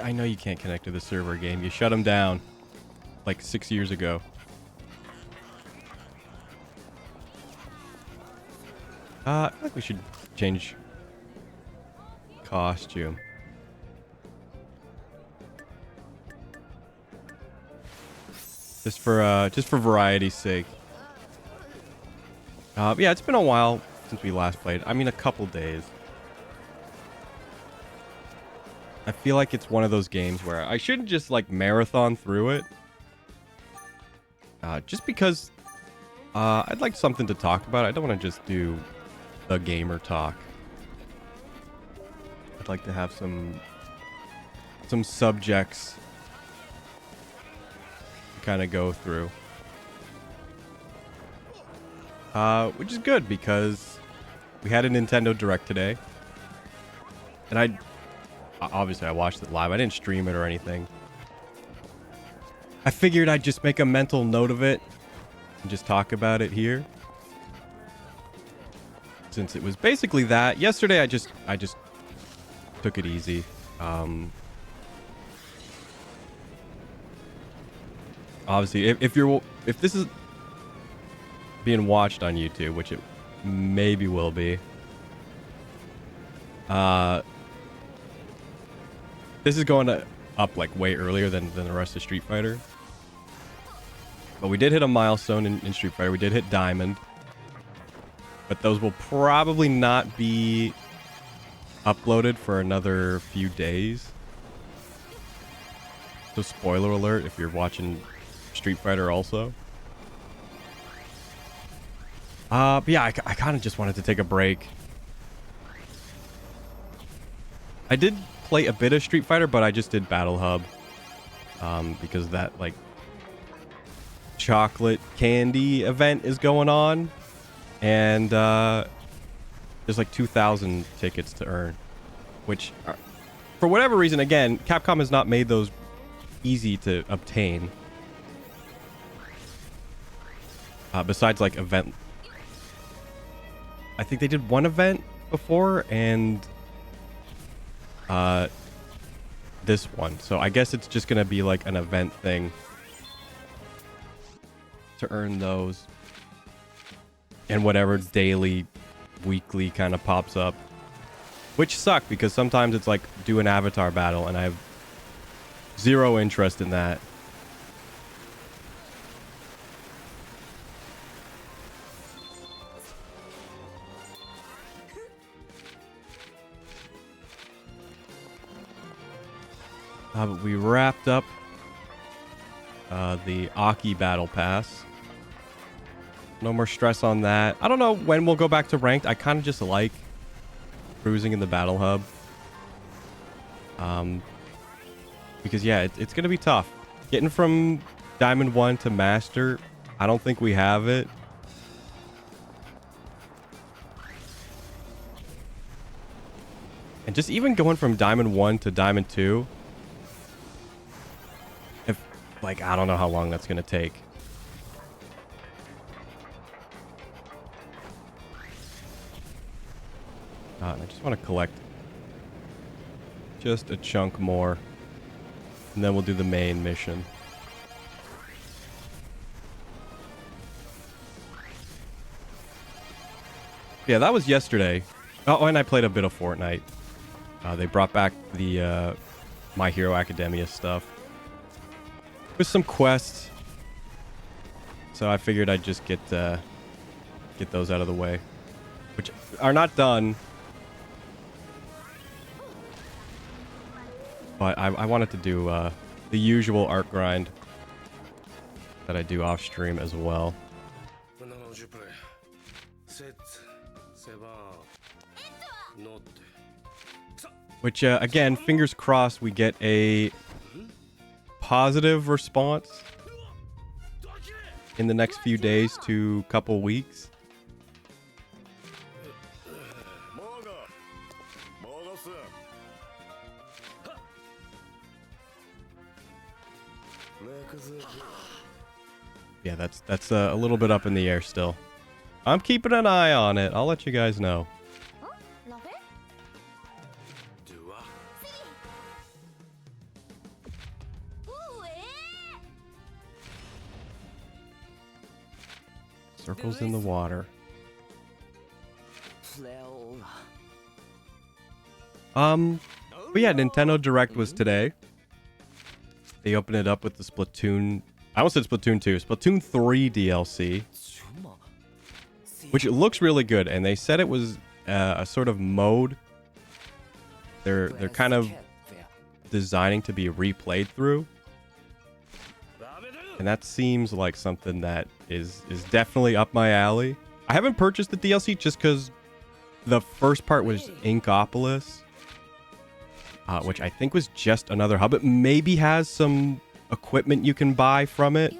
I know you can't connect to the server game. You shut them down like 6 years ago. I feel like we should change costume. Just for variety's sake. Yeah, it's been a while since we last played. I mean, a couple days. I feel like it's one of those games where I shouldn't just like marathon through it. Just because I'd like something to talk about. I don't want to just do the gamer talk. I'd like to have some subjects to kind of go through. Which is good because we had a Nintendo Direct today. And obviously I watched it live. I didn't stream it or anything. I figured I'd just make a mental note of it and just talk about it here. Since it was basically that. Yesterday I just took it easy. Obviously if this is being watched on YouTube, which it maybe will be. This is going up like way earlier than the rest of Street Fighter. But we did hit a milestone in Street Fighter. We did hit Diamond. But those will probably not be uploaded for another few days. So spoiler alert if you're watching Street Fighter also. But yeah, I kind of just wanted to take a break. I did play a bit of Street Fighter, but I just did Battle Hub. Because that, like, chocolate candy event is going on. And, there's like 2,000 tickets to earn. Which, for whatever reason, again, Capcom has not made those easy to obtain. Besides, like, event... I think they did one event before, and... this one. So I guess it's just gonna be like an event thing to earn those. And whatever daily, weekly kind of pops up. Which suck, because sometimes it's like do an avatar battle, and I have zero interest in that. But we wrapped up the Aki Battle Pass. No more stress on that. I don't know when we'll go back to ranked. I kind of just like cruising in the Battle Hub. Because, yeah, it's going to be tough. Getting from Diamond 1 to Master, I don't think we have it. And just even going from Diamond 1 to Diamond 2... Like, I don't know how long that's going to take. I just want to collect just a chunk more. And then we'll do the main mission. Yeah, that was yesterday. Oh, and I played a bit of Fortnite. They brought back the My Hero Academia stuff. With some quests. So I figured I'd just get those out of the way. Which are not done. But I wanted to do the usual art grind that I do off stream as well. Which, again, fingers crossed we get a positive response in the next few days to couple weeks. Yeah, that's a little bit up in the air still. I'm keeping an eye on it. I'll let you guys know. Circles in the water. But yeah, Nintendo Direct was today. They opened it up with the Splatoon... I almost said Splatoon 2. Splatoon 3 DLC. Which looks really good. And they said it was a sort of mode. They're kind of designing to be replayed through. And that seems like something that is definitely up my alley. I haven't purchased the DLC just because the first part was Inkopolis. Which I think was just another hub. It maybe has some equipment you can buy from it.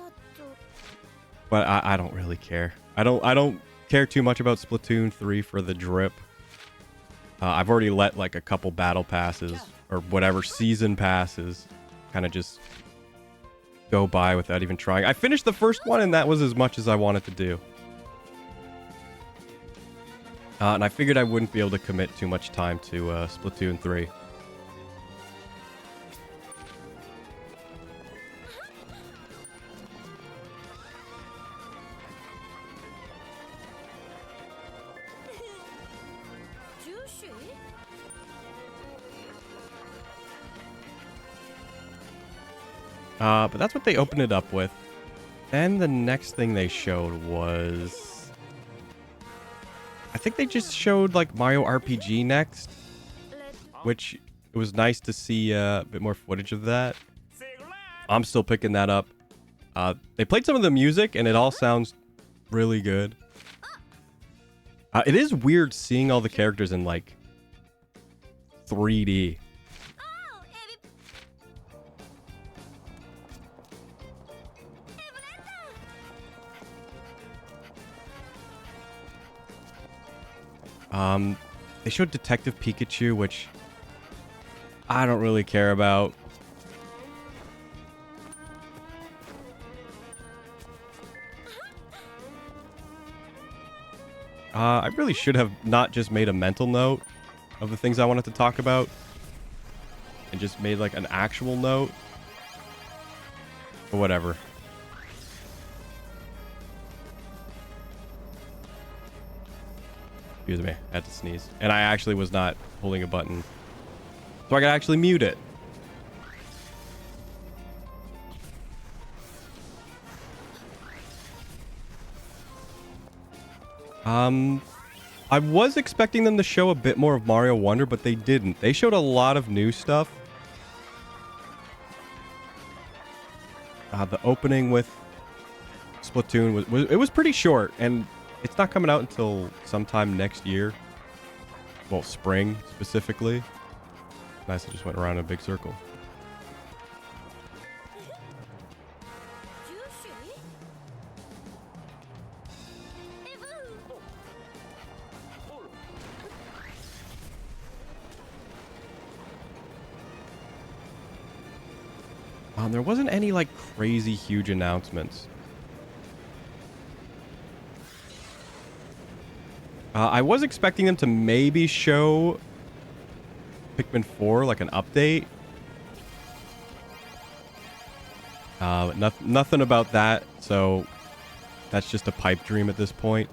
But I don't really care. I don't care too much about Splatoon 3 for the drip. I've already let like a couple battle passes or whatever season passes kind of just go by without even trying. I finished the first one and that was as much as I wanted to do. And I figured I wouldn't be able to commit too much time to Splatoon 3. But that's what they opened it up with. Then the next thing they showed was... I think they just showed like Mario RPG next. Which it was nice to see a bit more footage of that. I'm still picking that up. They played some of the music and it all sounds really good. It is weird seeing all the characters in like 3D. They showed Detective Pikachu, which I don't really care about. I really should have not just made a mental note of the things I wanted to talk about and just made like an actual note. But whatever. Excuse me, I had to sneeze. And I actually was not holding a button. So I could actually mute it. I was expecting them to show a bit more of Mario Wonder, but they didn't. They showed a lot of new stuff. The opening with Splatoon was pretty short, and it's not coming out until sometime next year. Well, spring specifically. Nice, I just went around in a big circle. There wasn't any like crazy huge announcements. I was expecting them to maybe show Pikmin 4, like an update. Nothing about that, so that's just a pipe dream at this point.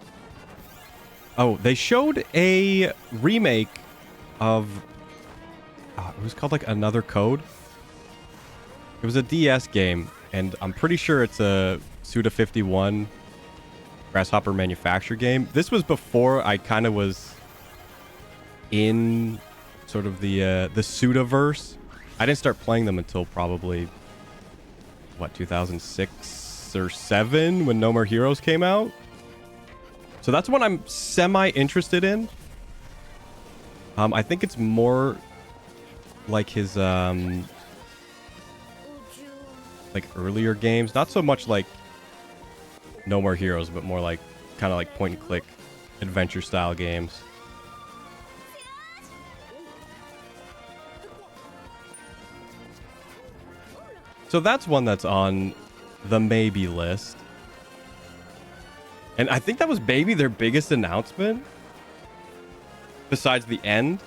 Oh, they showed a remake of... it was called like Another Code. It was a DS game, and I'm pretty sure it's a Suda51 Grasshopper Manufacture game. This was before I kind of was in sort of the Sudaverse. I didn't start playing them until probably, what, 2006 or 7 when No More Heroes came out. So that's one I'm semi-interested in. I think it's more like his like earlier games, not so much like No More Heroes, but more like kind of like point and click adventure style games. So that's one that's on the maybe list. And I think that was maybe their biggest announcement besides the end.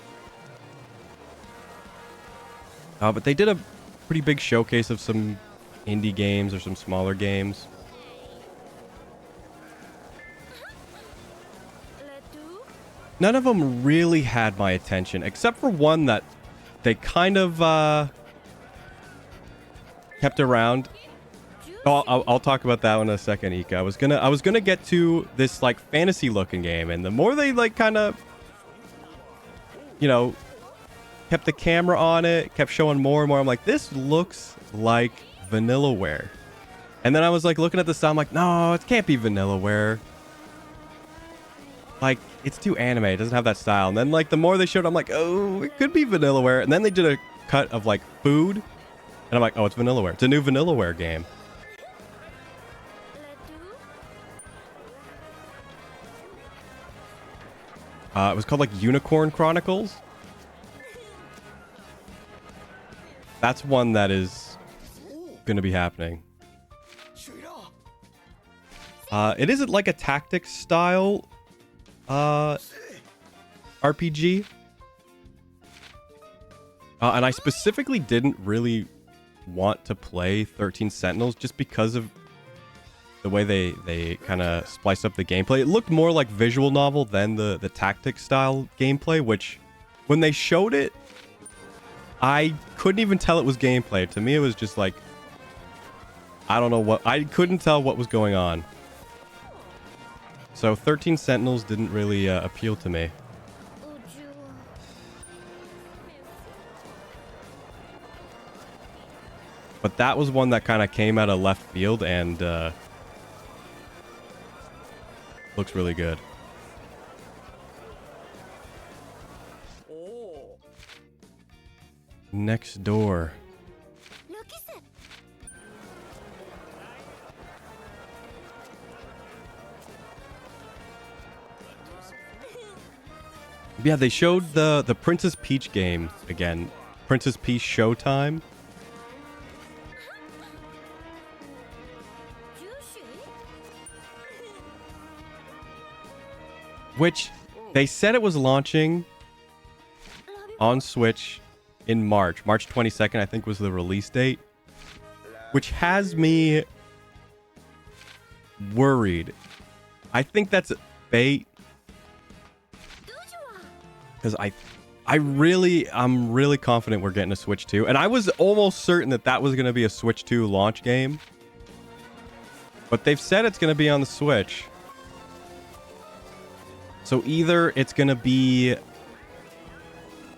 But they did a pretty big showcase of some indie games or some smaller games. None of them really had my attention, except for one that they kind of kept around. Oh, I'll talk about that one in a second, Ika. I was gonna get to this like fantasy looking game, and the more they like kind of, you know, kept the camera on it, kept showing more and more, I'm like, this looks like Vanillaware. And then I was like looking at the style, I'm like, no, it can't be Vanillaware. Like, it's too anime. It doesn't have that style. And then like the more they showed, I'm like, oh, it could be Vanillaware. And then they did a cut of like food, and I'm like, oh, it's Vanillaware. It's a new Vanillaware game. It was called like Unicorn Chronicles. That's one that is going to be happening. It isn't like a tactics style RPG. And I specifically didn't really want to play 13 Sentinels just because of the way they kind of spliced up the gameplay. It looked more like visual novel than the tactics style gameplay, which when they showed it, I couldn't even tell it was gameplay. To me, it was just like, I don't know what, I couldn't tell what was going on. So 13 Sentinels didn't really appeal to me. But that was one that kind of came out of left field and looks really good. Next door. Yeah, they showed the Princess Peach game again. Princess Peach Showtime. Which they said it was launching on Switch in March. March 22nd, I think, was the release date. Which has me worried. I think that's bait. Because I'm really confident we're getting a Switch 2. And I was almost certain that that was going to be a Switch 2 launch game. But they've said it's going to be on the Switch. So either it's going to be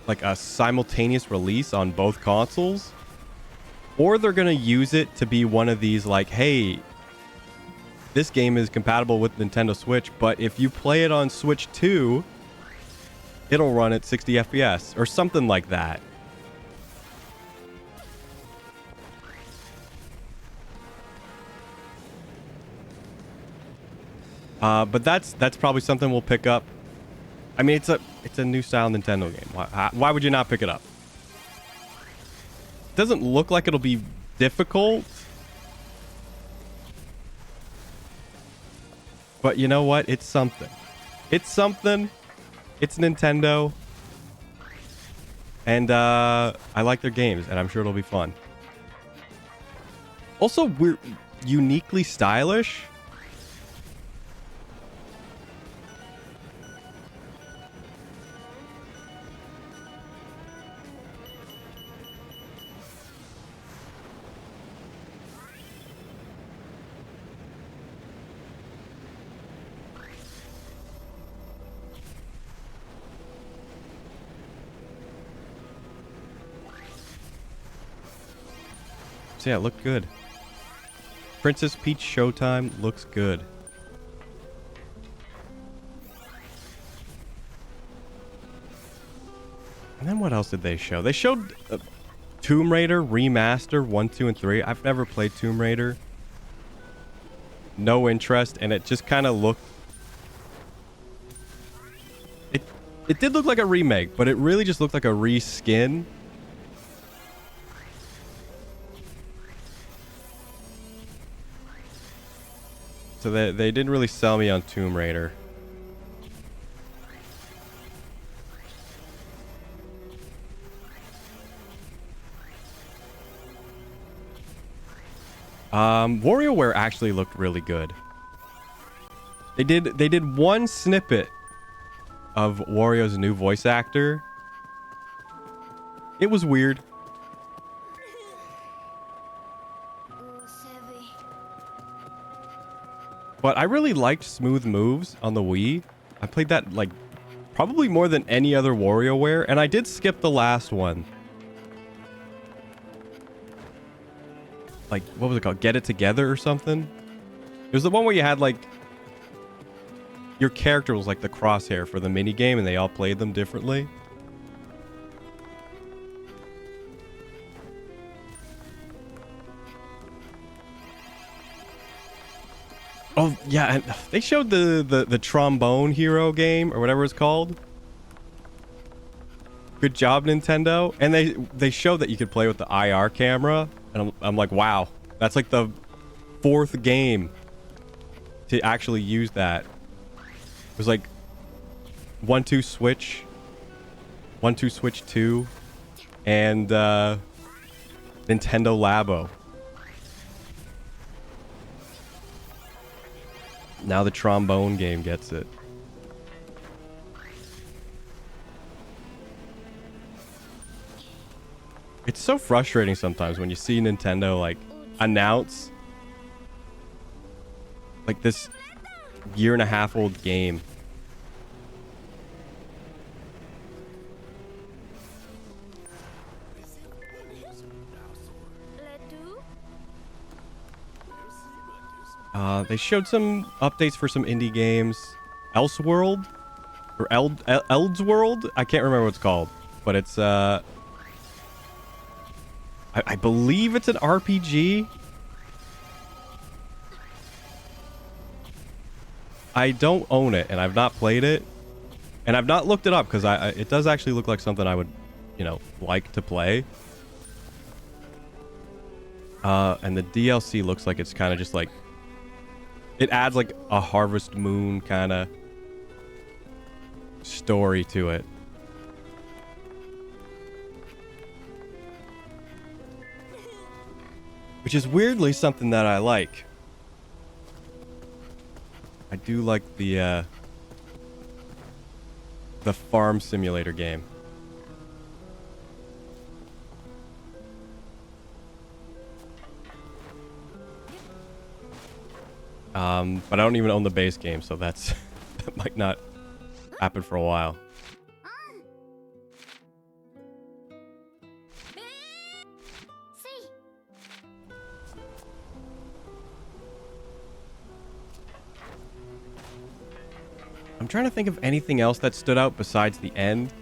like a simultaneous release on both consoles, or they're going to use it to be one of these like, hey, this game is compatible with Nintendo Switch, but if you play it on Switch 2, it'll run at 60 FPS or something like that. But that's probably something we'll pick up. I mean, it's a new style Nintendo game. Why would you not pick it up? It doesn't look like it'll be difficult. But you know what? It's something. It's something. It's Nintendo. And I like their games, and I'm sure it'll be fun. Also, we're uniquely stylish. So yeah, it looked good. Princess Peach Showtime looks good. And then what else did they show? They showed Tomb Raider Remaster 1, 2, and 3. I've never played Tomb Raider. No interest, and it just kind of looked... It did look like a remake, but it really just looked like a reskin. So they didn't really sell me on Tomb Raider. WarioWare actually looked really good. They did one snippet of Wario's new voice actor. It was weird. But I really liked Smooth Moves on the Wii. I played that like probably more than any other WarioWare, and I did skip the last one. Like, what was it called? Get It Together or something? It was the one where you had like your character was like the crosshair for the mini game, and they all played them differently. Oh yeah, and they showed the Trombone Hero game or whatever it's called. Good job, Nintendo. And they showed that you could play with the IR camera, and I'm like, wow, that's like the 4th game to actually use that. It was like 1-2 Switch, 1-2 Switch 2, and Nintendo Labo. Now the trombone game gets it. It's so frustrating sometimes when you see Nintendo like announce like this 1.5 year old game. They showed some updates for some indie games. Elseworld? Or Eldsworld? I can't remember what it's called. But it's, I believe it's an RPG. I don't own it, and I've not played it. And I've not looked it up, because it does actually look like something I would, you know, like to play. And the DLC looks like it's kind of just like... It adds like a Harvest Moon kind of story to it. Which is weirdly something that I like. I do like the farm simulator game. But I don't even own the base game, so that's that might not happen for a while. I'm trying to think of anything else that stood out besides the end.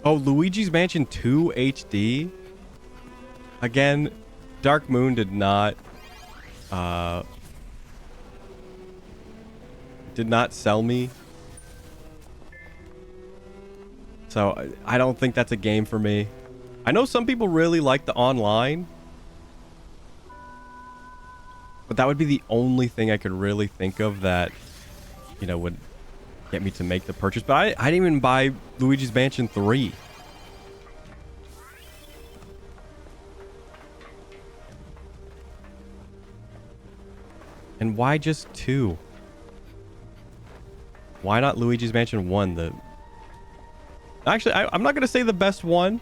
Oh, Luigi's Mansion 2 HD. Again, Dark Moon did not sell me. So I don't think that's a game for me. I know some people really like the online, but that would be the only thing I could really think of that, you know, would get me to make the purchase. But I didn't even buy Luigi's Mansion 3. And why just 2? Why not Luigi's Mansion 1? Actually, I'm not going to say the best one,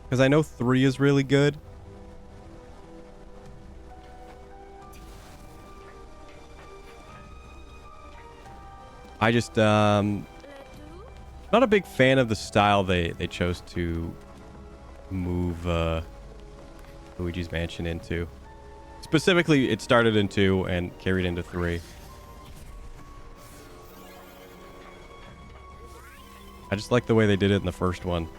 because I know 3 is really good. I just, not a big fan of the style they chose to move Luigi's Mansion into. Specifically, it started in 2 and carried into 3. I just like the way they did it in the first one.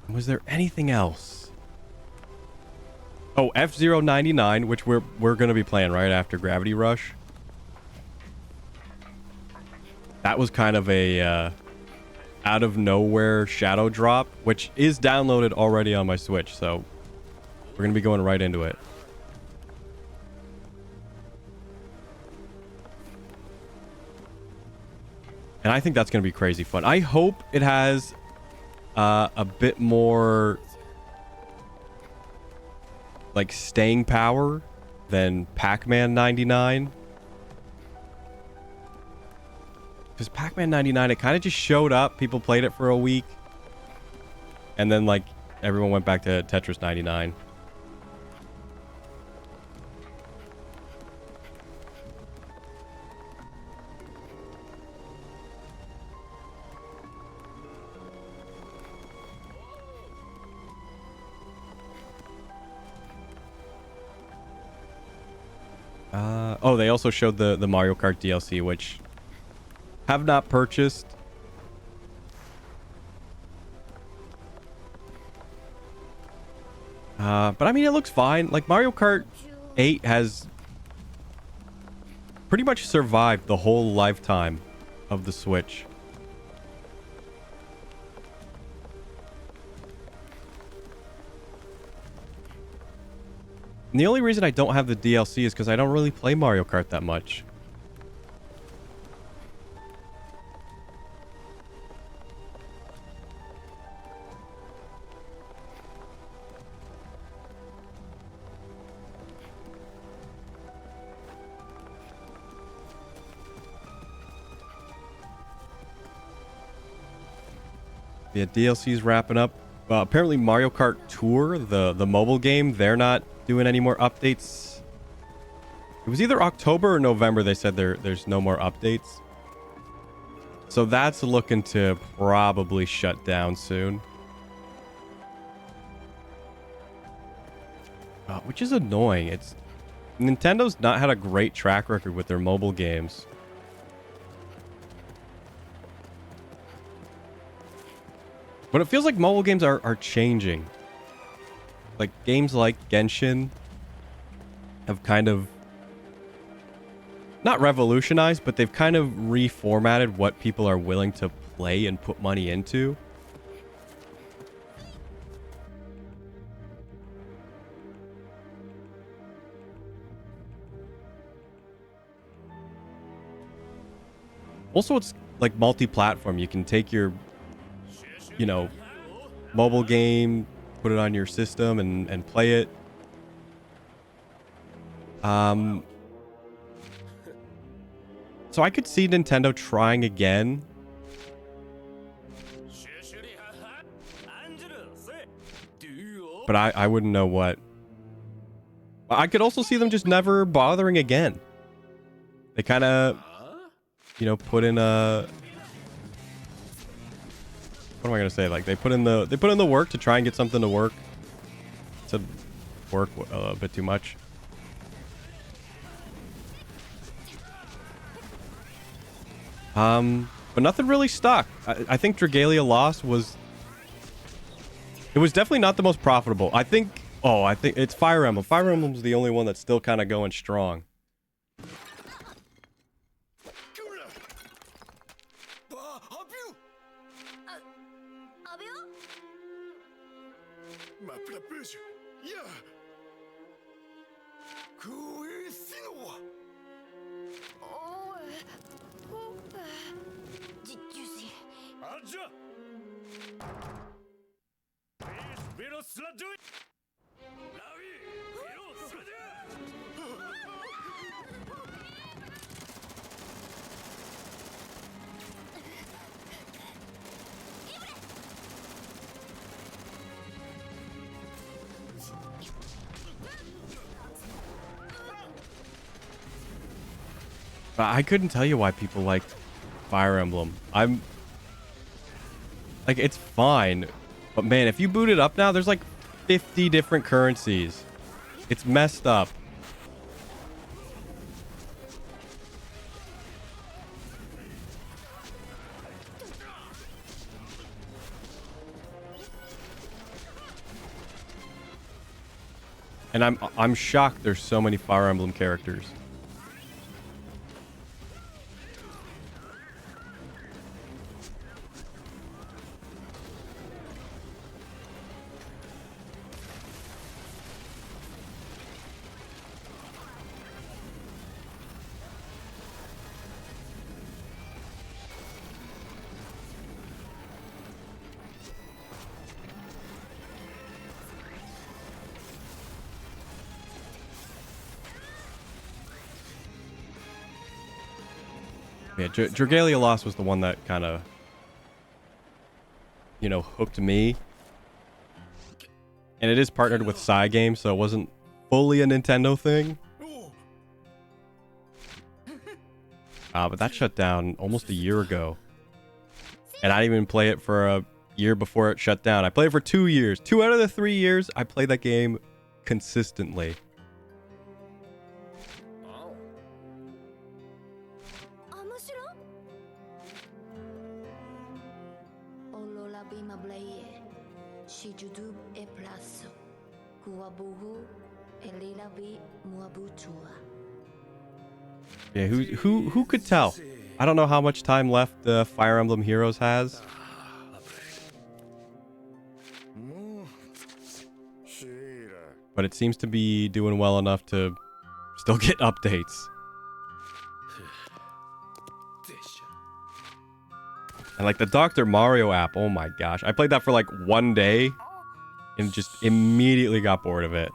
Was there anything else? Oh, F-Zero 99, which we're going to be playing right after Gravity Rush. That was kind of a out of nowhere shadow drop, which is downloaded already on my Switch, so we're going to be going right into it. And I think that's going to be crazy fun. I hope it has a bit more like staying power than Pac-Man 99. Because Pac-Man 99, it kind of just showed up. People played it for a week. And then, like, everyone went back to Tetris 99. Oh, they also showed the Mario Kart DLC, which have not purchased. But I mean, it looks fine. Like, Mario Kart 8 has pretty much survived the whole lifetime of the Switch. And the only reason I don't have the DLC is because I don't really play Mario Kart that much. Yeah, DLC's wrapping up. Apparently Mario Kart Tour, the mobile game, they're not doing any more updates. It was either October or November they said there's no more updates. So that's looking to probably shut down soon. Which is annoying. It's Nintendo's not had a great track record with their mobile games. But it feels like mobile games are changing. Like, games like Genshin have kind of not revolutionized, but they've kind of reformatted what people are willing to play and put money into. Also, it's like multi-platform. You can take your, you know, mobile game, put it on your system and play it. So I could see Nintendo trying again. But I wouldn't know what. I could also see them just never bothering again. They kind of, you know, put in a... What am I gonna say? Like, they put in the work to try and get something to work. To work a bit too much. But nothing really stuck. I think Dragalia Lost was... It was definitely not the most profitable. I think it's Fire Emblem. Fire Emblem's the only one that's still kind of going strong. I couldn't tell you why people liked Fire Emblem. I'm like, it's fine, but man, if you boot it up now, there's like 50 different currencies. It's messed up. And I'm shocked there's so many Fire Emblem characters. Yeah, Dragalia Lost was the one that kind of, you know, hooked me. And it is partnered with Cygames, so it wasn't fully a Nintendo thing. But that shut down almost a year ago. And I didn't even play it for a year before it shut down. I played it for 2 years. 2 out of the 3 years, I played that game consistently. Yeah, who could tell? I don't know how much time left Fire Emblem Heroes has. But it seems to be doing well enough to still get updates. And like the Dr. Mario app, oh my gosh. I played that for like 1 day and just immediately got bored of it.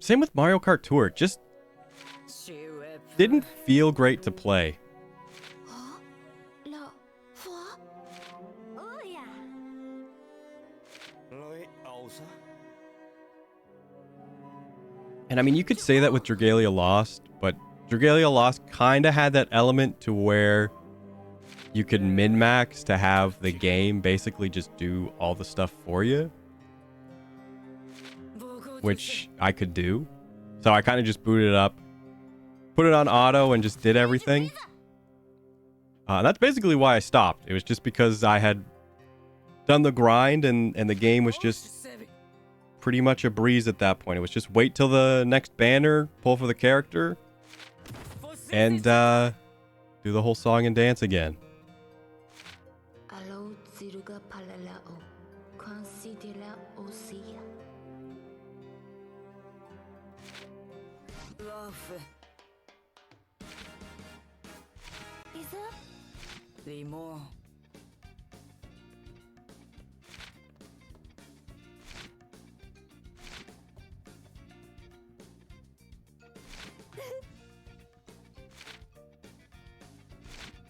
Same with Mario Kart Tour. Just didn't feel great to play. And I mean, you could say that with Dragalia Lost, but Dragalia Lost kind of had that element to where you could min-max to have the game basically just do all the stuff for you, which I could do. So I kind of just booted it up, put it on auto, and just did everything. That's basically why I stopped. It was just because I had done the grind and the game was just pretty much a breeze at that point. It was just wait till the next banner, pull for the character, and do the whole song and dance again.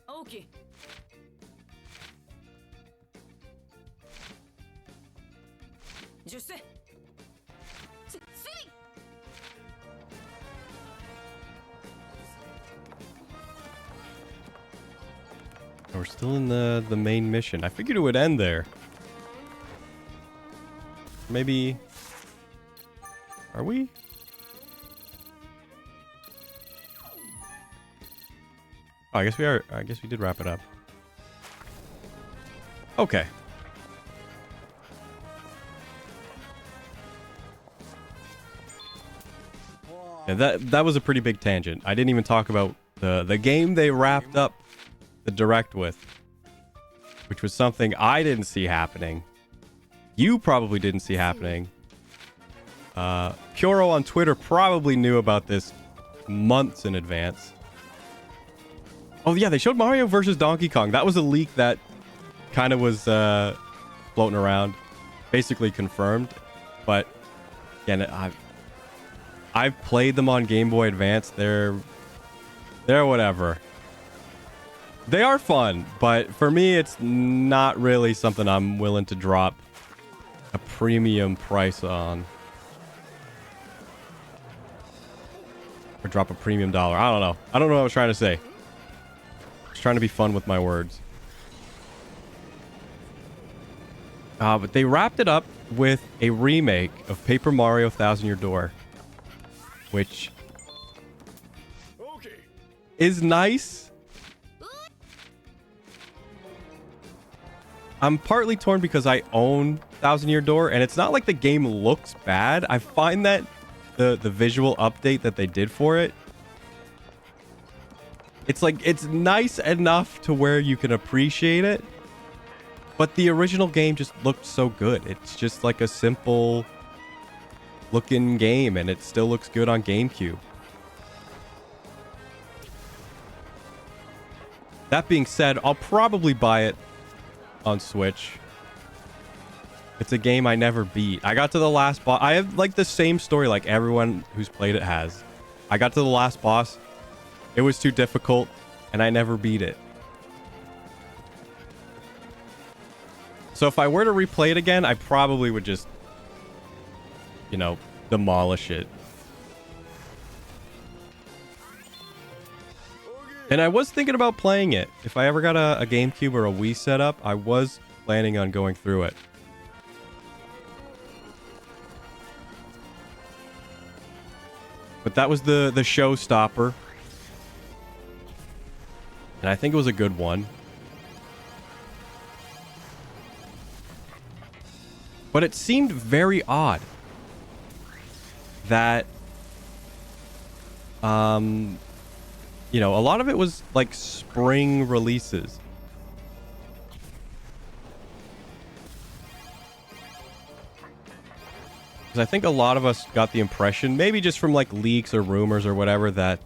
Okay. Je sais. We're still in the main mission. I figured it would end there. Maybe... Are we? Oh, I guess we are. I guess we did wrap it up. Okay. Yeah, that was a pretty big tangent. I didn't even talk about the game they wrapped up the direct with, which was something I didn't see happening. You probably didn't see happening. Puro on Twitter probably knew about this months in advance. Oh yeah, they showed Mario versus Donkey Kong. That was a leak that kind of was floating around, basically confirmed. But again, I've played them on Game Boy Advance. They're whatever. They are fun, but for me, it's not really something I'm willing to drop a premium price on. Or drop a premium dollar. I don't know. I don't know what I was trying to say. I was trying to be fun with my words. But they wrapped it up with a remake of Paper Mario Thousand Year Door, which is nice. I'm partly torn because I own Thousand Year Door, and it's not like the game looks bad. I find that the visual update that they did for it, it's like, it's nice enough to where you can appreciate it, but the original game just looked so good. It's just like a simple looking game, and it still looks good on GameCube. That being said, I'll probably buy it on Switch. It's a game I never beat. I got to the last boss. I have like the same story like everyone who's played it has. I got to the last boss. It was too difficult, and I never beat it. So if I were to replay it again, I probably would just, you know, demolish it. And I was thinking about playing it. If I ever got a GameCube or a Wii set up, I was planning on going through it. But that was the showstopper. And I think it was a good one. But it seemed very odd that, you know, a lot of it was like spring releases. Because I think a lot of us got the impression, maybe just from like leaks or rumors or whatever, that,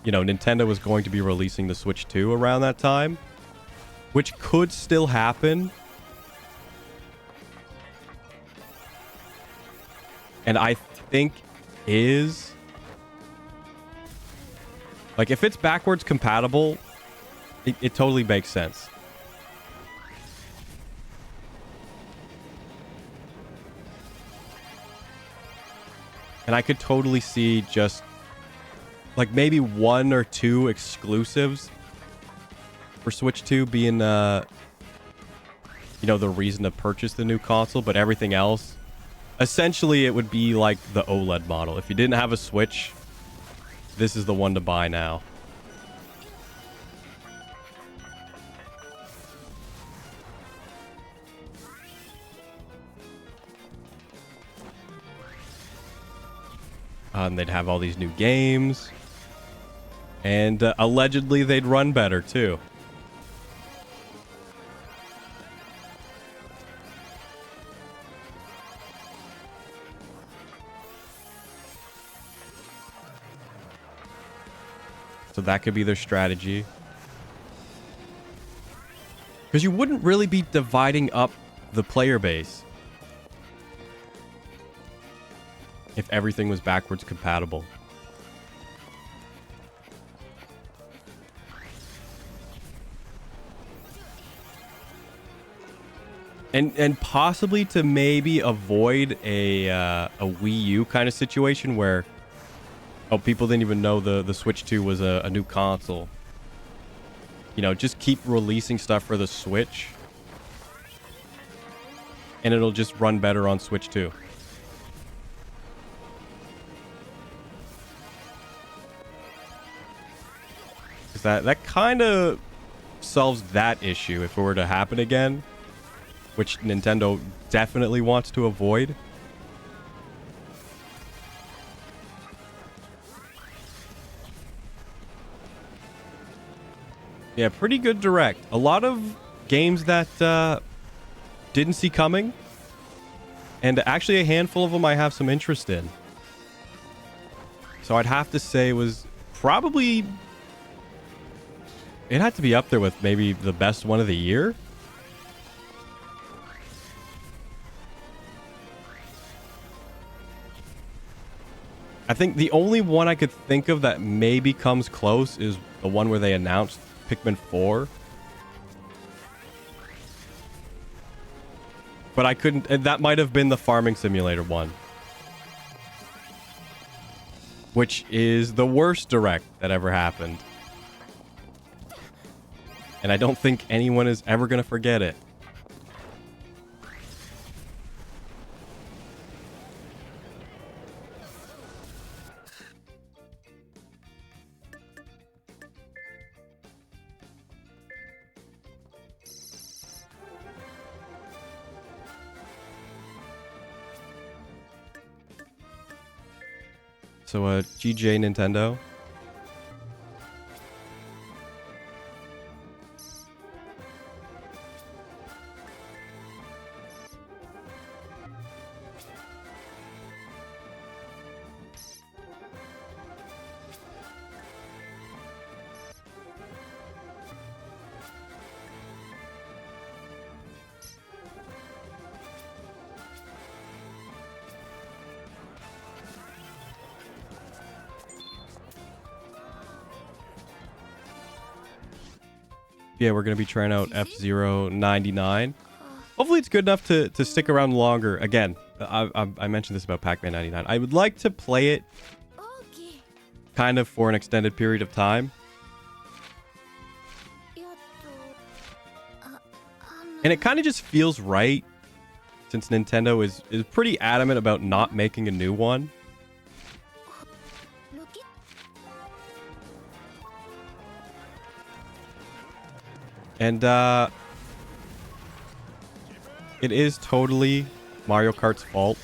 you know, Nintendo was going to be releasing the Switch 2 around that time. Which could still happen. And I think is... like, if it's backwards compatible, it totally makes sense. And I could totally see just, like, maybe 1 or 2 exclusives for Switch 2 being, you know, the reason to purchase the new console. But everything else, essentially, it would be like the OLED model. If you didn't have a Switch, this is the one to buy now. And they'd have all these new games. And allegedly, they'd run better, too. So that could be their strategy. Because you wouldn't really be dividing up the player base if everything was backwards compatible. And possibly to maybe avoid a Wii U kind of situation where, oh, people didn't even know the Switch 2 was a new console. You know, just keep releasing stuff for the Switch, and it'll just run better on Switch 2. Because that kind of solves that issue if it were to happen again, which Nintendo definitely wants to avoid. Yeah, pretty good direct. A lot of games that didn't see coming. And actually a handful of them I have some interest in. So I'd have to say it was probably... it had to be up there with maybe the best one of the year. I think the only one I could think of that maybe comes close is the one where they announced Pikmin 4. But I couldn't... that might have been the Farming Simulator one. Which is the worst direct that ever happened. And I don't think anyone is ever going to forget it. So, GJ Nintendo. yeah, we're going to be trying out F-Zero 99. Hopefully it's good enough to stick around longer. Again, I mentioned this about Pac-Man 99. I would like to play it kind of for an extended period of time. And it kind of just feels right since Nintendo is pretty adamant about not making a new one. And it is totally Mario Kart's fault.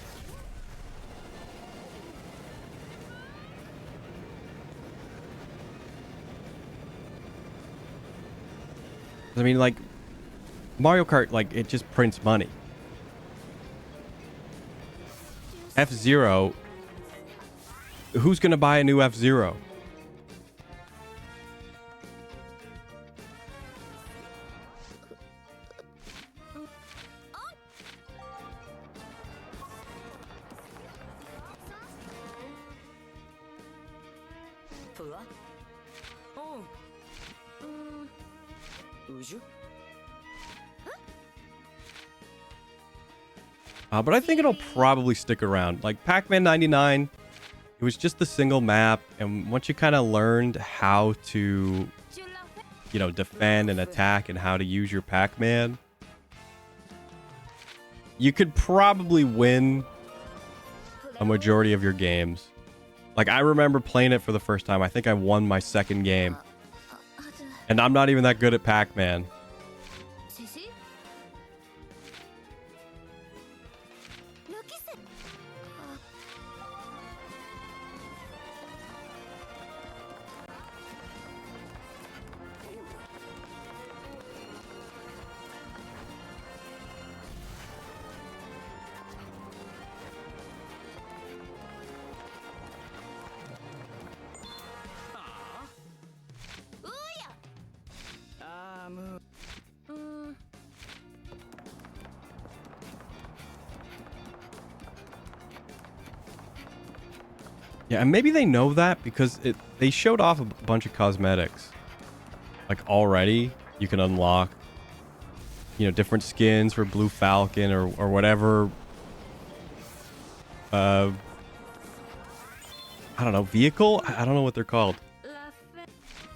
I mean, like, Mario Kart, like, it just prints money. F-Zero, who's gonna buy a new F-Zero? But I think it'll probably stick around. Like Pac-Man 99, it was just the single map, and once you kind of learned how to, you know, defend and attack and how to use your Pac-Man, you could probably win a majority of your games. Like, I remember playing it for the first time. I think I won my second game. And I'm not even that good at Pac-Man. Yeah, and maybe they know that because they showed off a bunch of cosmetics. Like, already, you can unlock, you know, different skins for Blue Falcon or whatever. I don't know, vehicle? I don't know what they're called.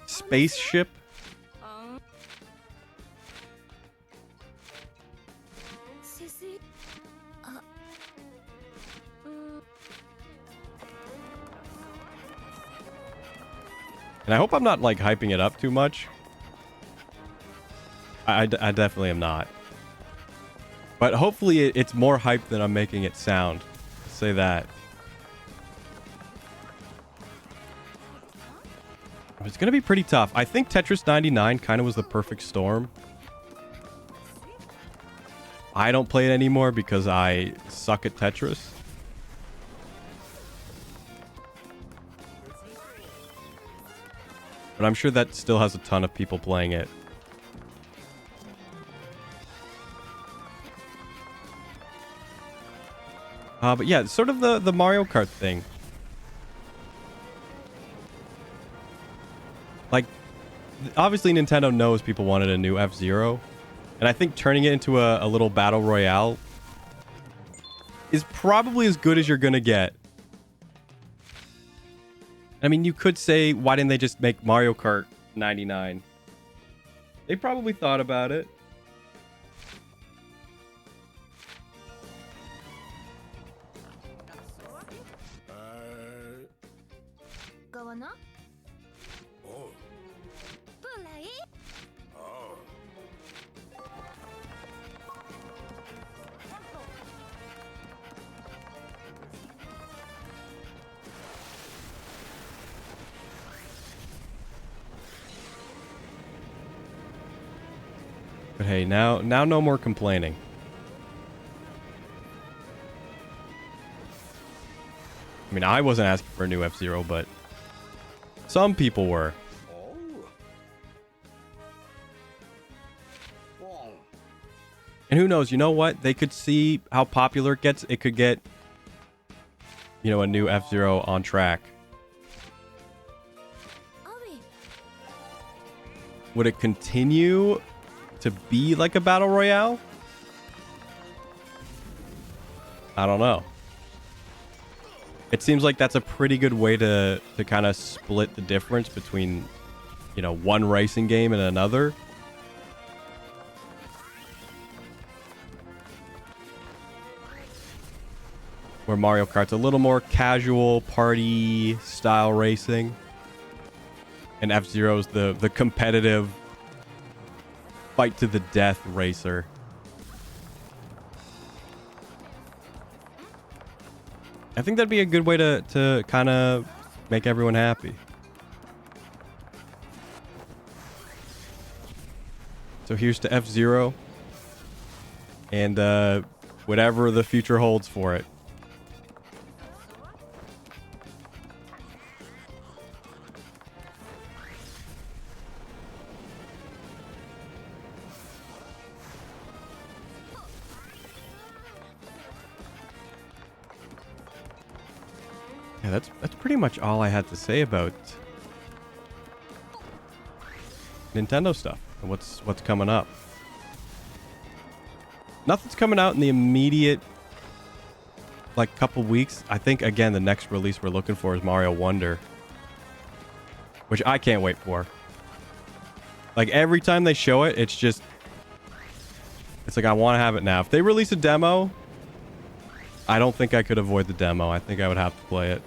Spaceship? And I hope I'm not, like, hyping it up too much. I definitely am not. But hopefully it's more hype than I'm making it sound. Let's say that. It's going to be pretty tough. I think Tetris 99 kind of was the perfect storm. I don't play it anymore because I suck at Tetris. But I'm sure that still has a ton of people playing it. But yeah, sort of the Mario Kart thing. Like, obviously Nintendo knows people wanted a new F-Zero. And I think turning it into a little battle royale is probably as good as you're gonna get. I mean, you could say, why didn't they just make Mario Kart 99? They probably thought about it. But hey, now no more complaining. I mean, I wasn't asking for a new F-Zero, but some people were. And who knows, you know what? They could see how popular it gets. It could get, you know, a new F-Zero on track. would it continue to be like a battle royale? I don't know. It seems like that's a pretty good way to kind of split the difference between, you know, one racing game and another. Where Mario Kart's a little more casual party style racing. And F-Zero's the competitive fight to the death racer. I think that'd be a good way to kind of make everyone happy. So here's to F-Zero and whatever the future holds for it. Yeah, that's pretty much all I had to say about Nintendo stuff and what's coming up. Nothing's coming out in the immediate like couple weeks. I think again the next release we're looking for is Mario Wonder, which I can't wait for. Like every time they show it, it's like I want to have it now. If they release a demo, I don't think I could avoid the demo. I think I would have to play it.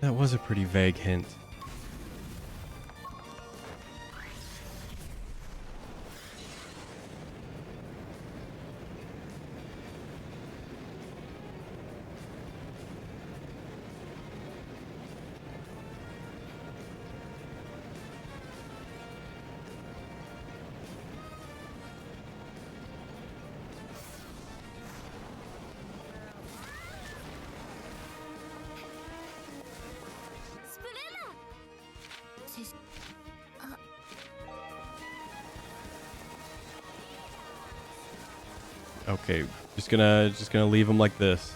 That was a pretty vague hint. Okay, just gonna leave him like this.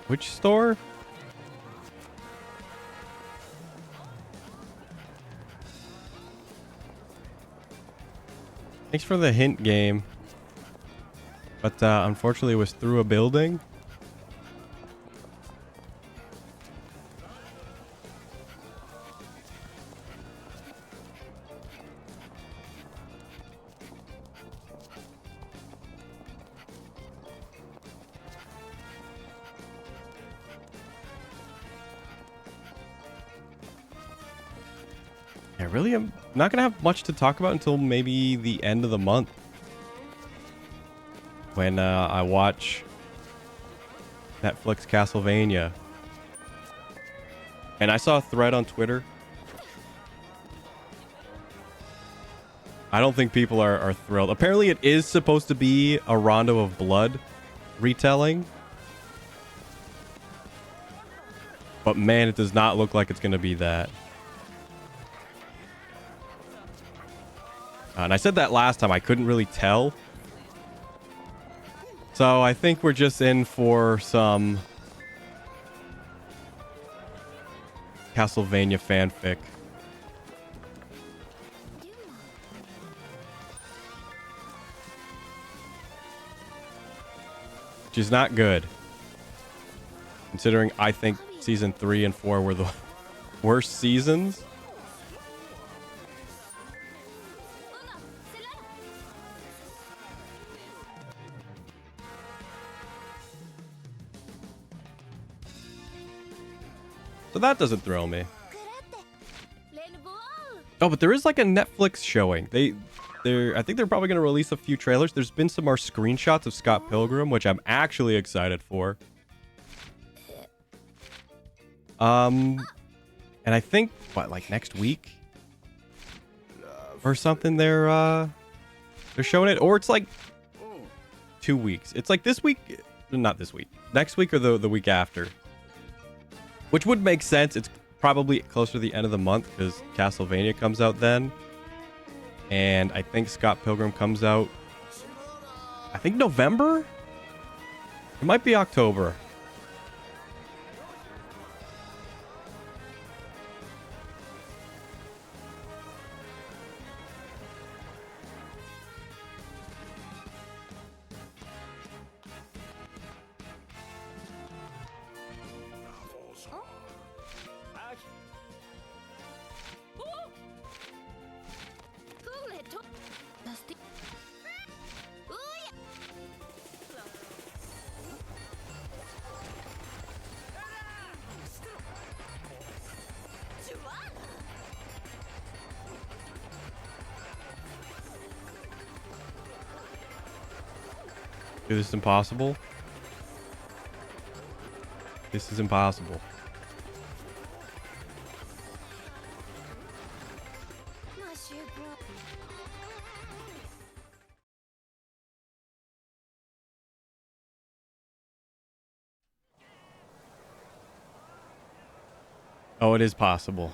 Which store? Thanks for the hint, game. But unfortunately it was through a building. Yeah, really, I'm not gonna have much to talk about until maybe the end of the month, when I watch Netflix Castlevania. And I saw a thread on Twitter. I don't think people are thrilled. Apparently it is supposed to be a Rondo of Blood retelling. But man, it does not look like it's going to be that. And I said that last time. I couldn't really tell. So I think we're just in for some Castlevania fanfic. Which is not good. Considering I think season 3 and 4 were the worst seasons. So that doesn't thrill me. Oh, but there is like a Netflix showing. I think they're probably going to release a few trailers. There's been some more screenshots of Scott Pilgrim, which I'm actually excited for. And I think what, like next week or something they're showing it, or it's like 2 weeks. It's like this week, not this week. Next week or the week after. Which would make sense. It's probably closer to the end of the month because Castlevania comes out then. And I think Scott Pilgrim comes out, I think November? It might be October. Dude, this is impossible. This is impossible. Oh, it is possible.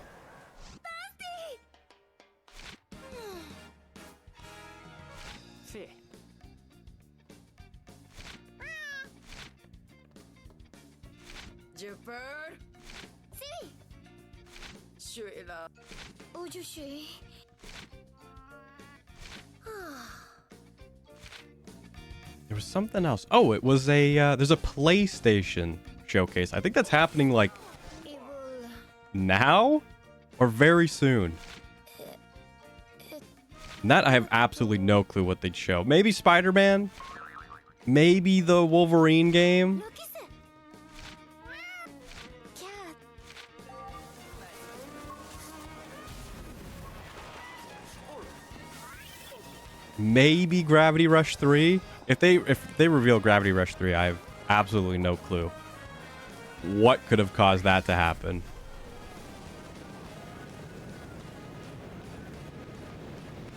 There was something else. Oh, it was there's a PlayStation showcase. I think that's happening like now or very soon. And that I have absolutely no clue what they'd show. Maybe Spider-Man? Maybe the Wolverine game? Maybe Gravity Rush 3? If they reveal Gravity Rush 3, I have absolutely no clue what could have caused that to happen.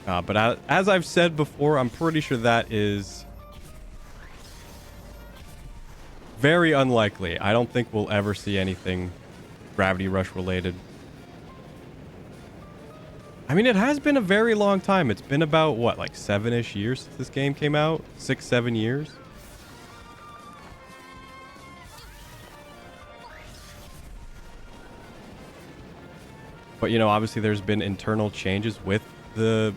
But as I've said before, I'm pretty sure that is very unlikely. I don't think we'll ever see anything Gravity Rush related. I mean, it has been a very long time. It's been about, what, like 7-ish years since this game came out? 6, 7 years? But, you know, obviously there's been internal changes with the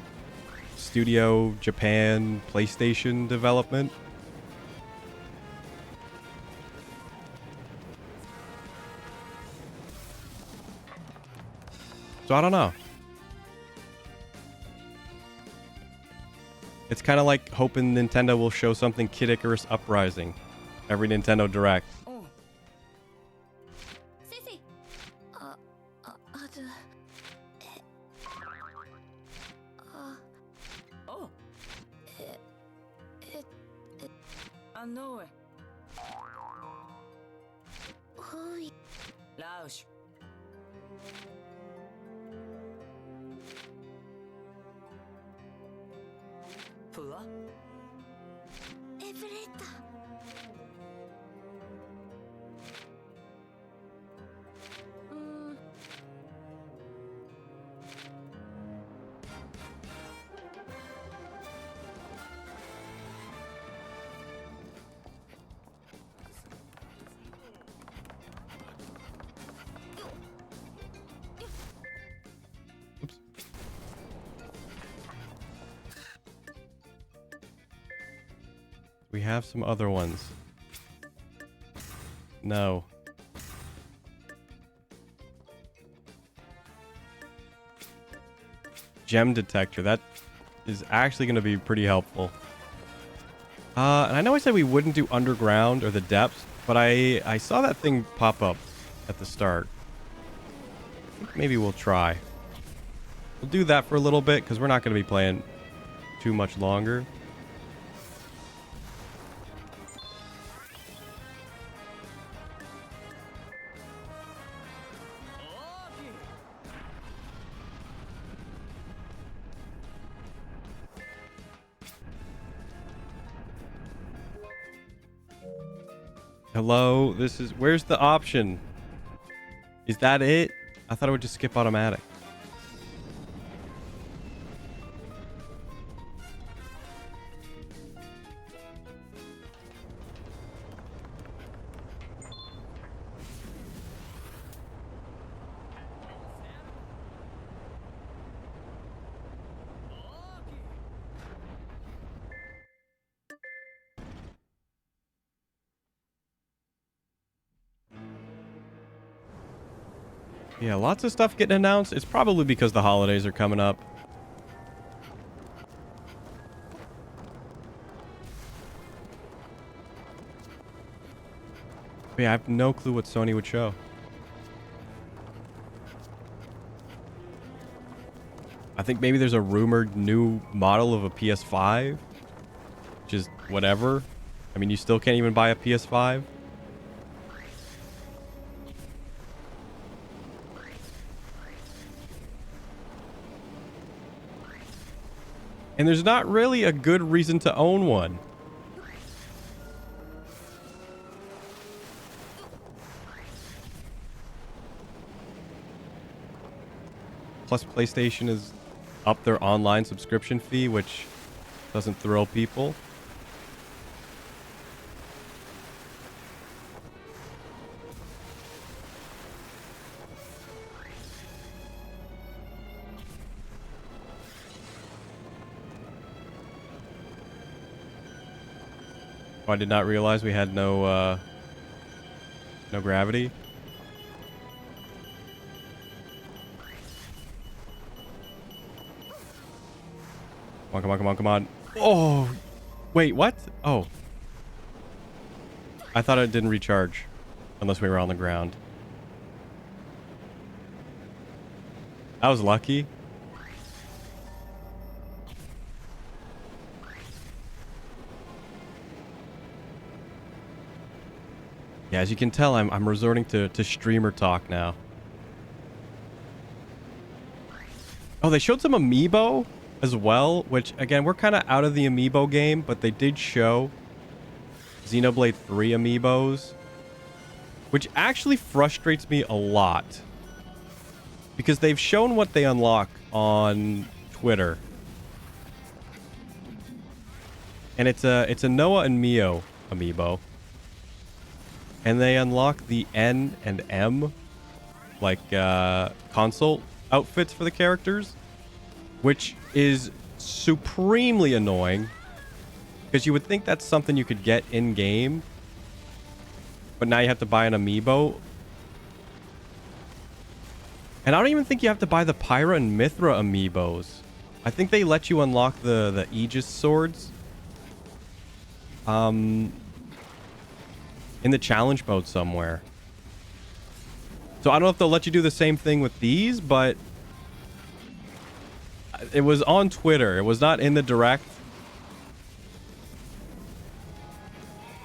Studio Japan PlayStation development. So I don't know. It's kind of like hoping Nintendo will show something Kid Icarus Uprising every Nintendo Direct. We have some other ones. No. Gem detector. That is actually going to be pretty helpful. And I know I said we wouldn't do underground or the depths, but I saw that thing pop up at the start. I think maybe we'll try. We'll do that for a little bit because we're not going to be playing too much longer. Hello, this is... Where's the option? Is that it? I thought it would just skip automatic. Yeah, lots of stuff getting announced. It's probably because the holidays are coming up. But yeah, I have no clue what Sony would show. I think maybe there's a rumored new model of a PS5. Which is whatever. I mean, you still can't even buy a PS5. And there's not really a good reason to own one. Plus, PlayStation is up their online subscription fee, which doesn't thrill people. Oh, I did not realize we had no gravity. Come on, come on, come on, come on. Oh, wait, what? Oh. I thought it didn't recharge unless we were on the ground. I was lucky. Yeah, as you can tell, I'm resorting to streamer talk now. Oh, they showed some amiibo as well, which, again, we're kind of out of the amiibo game, but they did show Xenoblade 3 amiibos, which actually frustrates me a lot. Because they've shown what they unlock on Twitter. And it's a Noah and Mio amiibo. And they unlock the N and M, like, console outfits for the characters, which is supremely annoying, because you would think that's something you could get in-game, but now you have to buy an amiibo. And I don't even think you have to buy the Pyra and Mithra amiibos. I think they let you unlock the Aegis swords. In the challenge mode somewhere. So I don't know if they'll let you do the same thing with these, but it was on Twitter. It was not in the direct.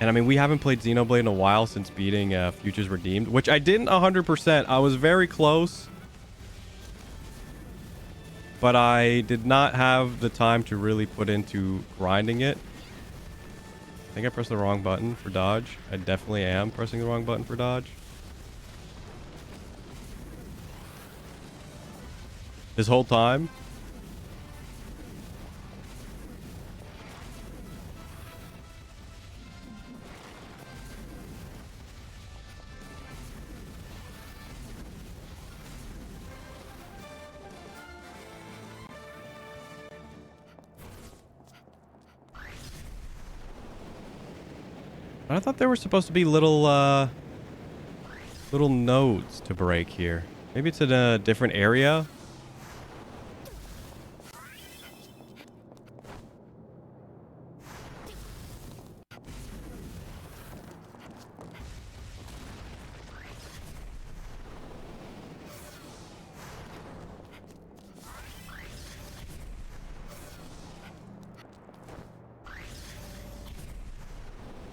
And I mean, we haven't played Xenoblade in a while since beating Futures Redeemed, which I didn't 100%. I was very close. But I did not have the time to really put into grinding it. I think I pressed the wrong button for dodge. I definitely am pressing the wrong button for dodge. This whole time. I thought there were supposed to be little little nodes to break here. Maybe it's in a different area.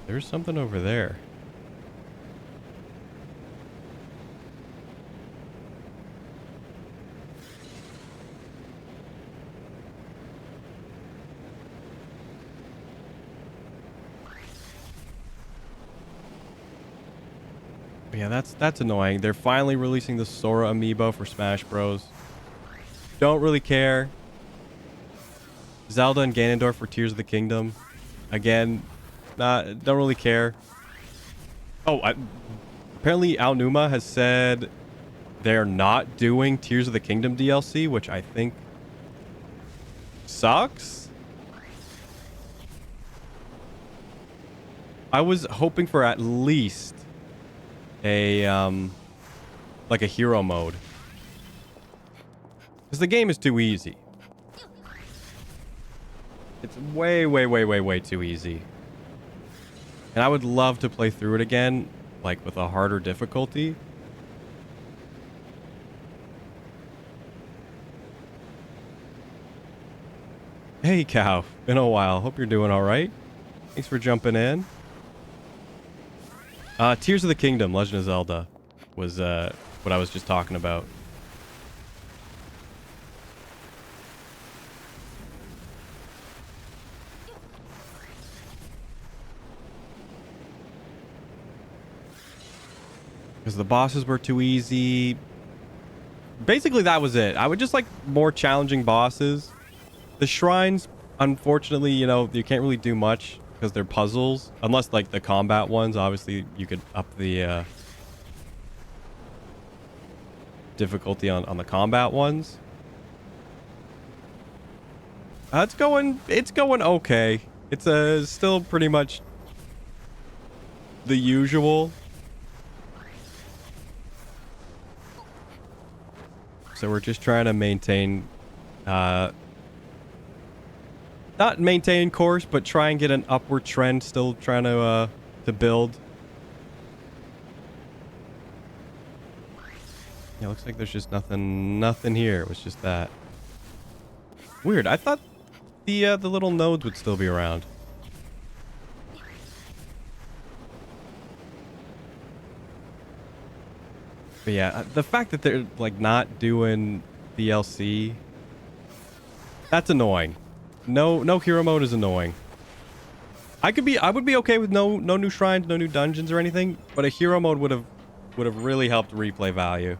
There's something over there. Yeah, that's annoying. They're finally releasing the Sora amiibo for Smash Bros. Don't really care. Zelda and Ganondorf for Tears of the Kingdom. Again, don't really care. Oh, apparently Aonuma has said they're not doing Tears of the Kingdom DLC, which I think sucks. I was hoping for at least a like a hero mode, because the game is too easy. It's way too easy. And I would love to play through it again, like with a harder difficulty. Hey, Cow. Been a while. Hope you're doing all right. Thanks for jumping in. Tears of the Kingdom, Legend of Zelda, was what I was just talking about. Because the bosses were too easy. Basically, that was it. I would just like more challenging bosses. The shrines, unfortunately, you know, you can't really do much because they're puzzles. Unless, like, the combat ones. Obviously, you could up the difficulty on the combat ones. It's going okay. It's still pretty much the usual. So we're just trying to maintain, not maintain course, but try and get an upward trend. Still trying to build. Yeah, looks like there's just nothing here. It was just that. Weird. I thought the little nodes would still be around. But yeah, the fact that they're like not doing DLC, that's annoying. No hero mode is annoying. I would be okay with no new shrines, no new dungeons or anything, but a hero mode would have really helped replay value.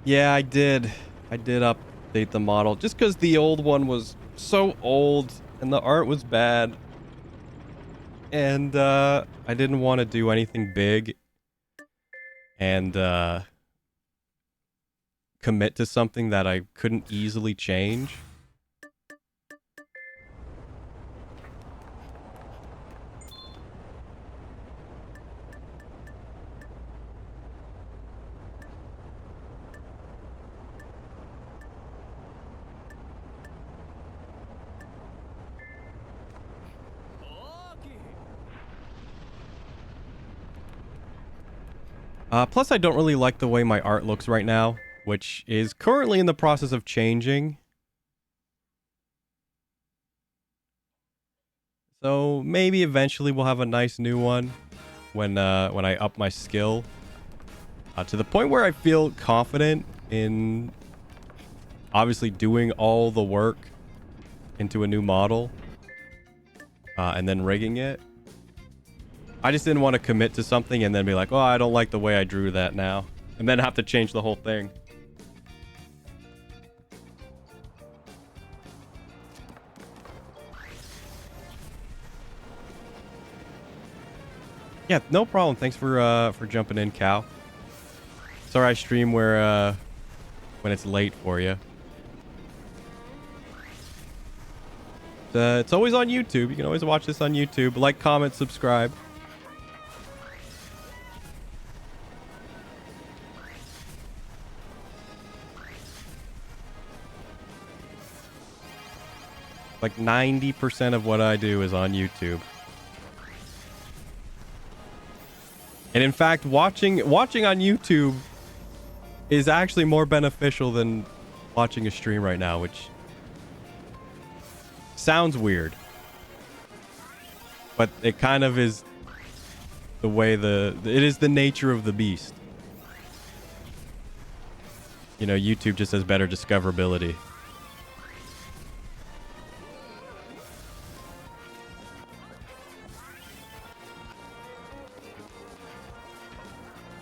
Yeah, I did update the model just because the old one was so old and the art was bad. And I didn't want to do anything big and commit to something that I couldn't easily change. Plus, I don't really like the way my art looks right now, which is currently in the process of changing. So maybe eventually we'll have a nice new one when I up my skill to the point where I feel confident in obviously doing all the work into a new model and then rigging it. I just didn't want to commit to something and then be like, oh, I don't like the way I drew that now. And then have to change the whole thing. Yeah, no problem. Thanks for jumping in, Cal. Sorry I stream where when it's late for you. It's always on YouTube. You can always watch this on YouTube. Like, comment, subscribe. Like 90% of what I do is on YouTube. And in fact, watching on YouTube is actually more beneficial than watching a stream right now, which sounds weird. But it kind of is the way it is the nature of the beast. You know, YouTube just has better discoverability.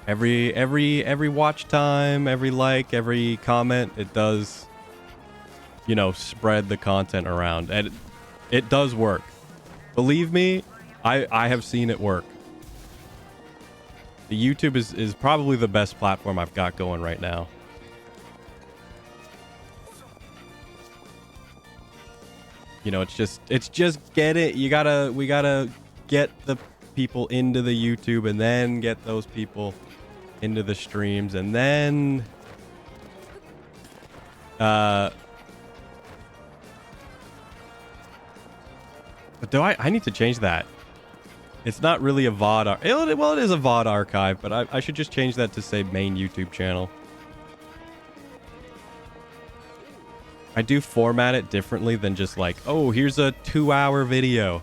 Every watch time, every like, every comment, it does, you know, spread the content around, and it does work. Believe me, I have seen it work. The YouTube is probably the best platform I've got going right now. You know, it's just get it. We gotta get the people into the YouTube, and then get those people into the streams, and then but I need to change that. It's not really a VOD. Well, it is a VOD archive, but I should just change that to say main YouTube channel. I do format it differently than just like, oh, here's a 2-hour video.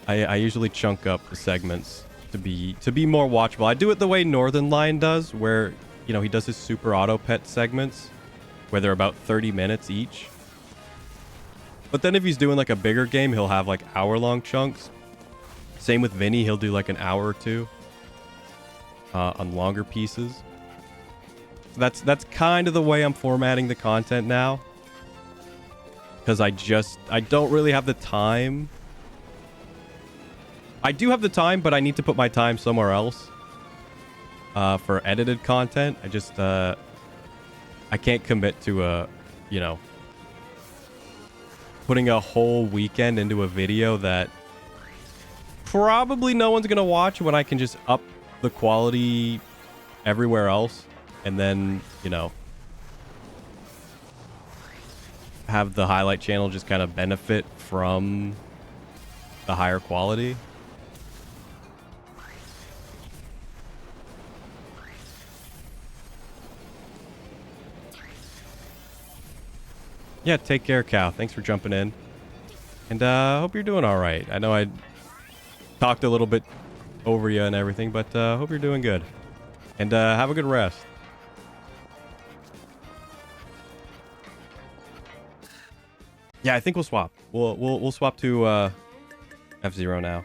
I usually chunk up the segments to be more watchable. I do it the way Northern Lion does, where, you know, he does his super auto pet segments where they're about 30 minutes each. But then if he's doing like a bigger game, he'll have like hour-long chunks. Same with Vinny, he'll do like an hour or two on longer pieces. That's kind of the way I'm formatting the content now, because I don't really have the time. I do have the time, but I need to put my time somewhere else for edited content. I can't commit to you know, putting a whole weekend into a video that probably no one's gonna watch, when I can just up the quality everywhere else, and then, you know, have the highlight channel just kind of benefit from the higher quality. Yeah, take care, Cal. Thanks for jumping in. And hope you're doing all right. I know I talked a little bit over you and everything, but hope you're doing good. And have a good rest. Yeah, I think we'll swap. We'll swap to F-Zero now.